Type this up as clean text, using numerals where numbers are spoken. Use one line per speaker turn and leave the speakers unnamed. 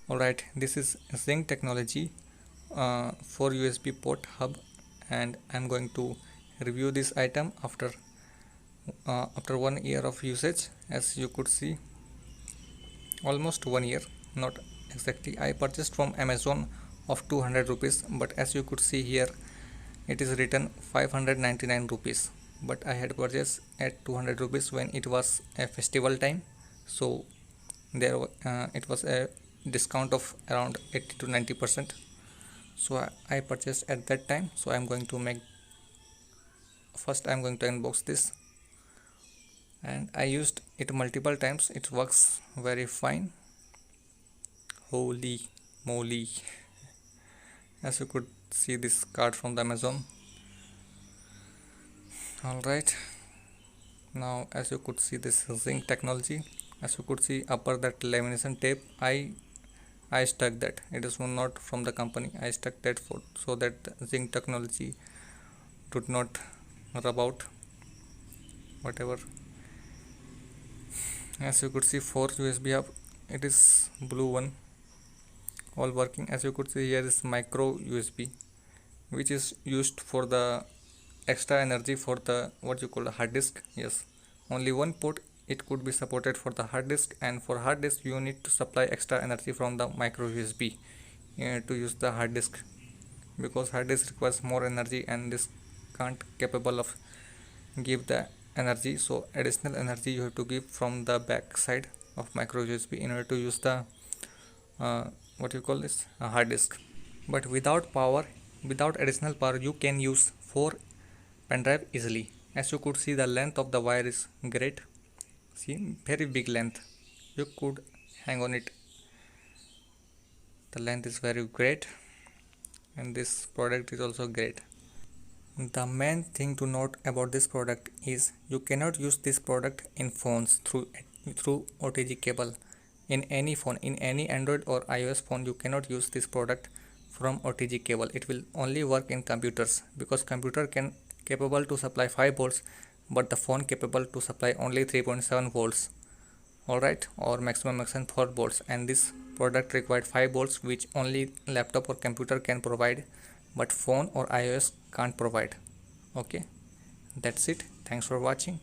Alright, this is Zinq Technology 4 USB port hub, and I'm going to review this item after 1 year of usage. As you could see, almost 1 year, not exactly. I purchased from Amazon of 200 rupees, but as you could see here, it is written 599 rupees. But I had purchased at 200 rupees when it was a festival time, so it was a discount of around 80 to 90%. So I purchased at that time. So I'm going to unbox this, and I used it multiple times. It works very fine. Holy moly, as you could see this card from the Amazon. All right, now as you could see, this Zinq Technology, as you could see upper that lamination tape, I stuck that. It is not from the company. I stuck that so that Zinq Technology would not rub out whatever. As you could see, 4 USB hub. It is blue one, all working. As you could see, here is micro USB, which is used for the extra energy for the what you call a hard disk. Yes, only one port it could be supported for the hard disk, and for hard disk you need to supply extra energy from the micro USB to use the hard disk, because hard disk requires more energy and this can't capable of give the energy. So additional energy you have to give from the back side of micro USB in order to use the what you call this hard disk. But without additional power, you can use 4 pen drive easily. As you could see, the length of the wire is great. See, very big length, you could hang on it. The length is very great, and this product is also great. The main thing to note about this product is you cannot use this product in phones through OTG cable. In any phone, in any Android or iOS phone, you cannot use this product from OTG cable. It will only work in computers, because computer can capable to supply 5 volts, but the phone capable to supply only 3.7 volts. Alright, or maximum 4 volts, and this product required 5 volts, which only laptop or computer can provide, but phone or iOS can't provide. Okay, that's it. Thanks for watching.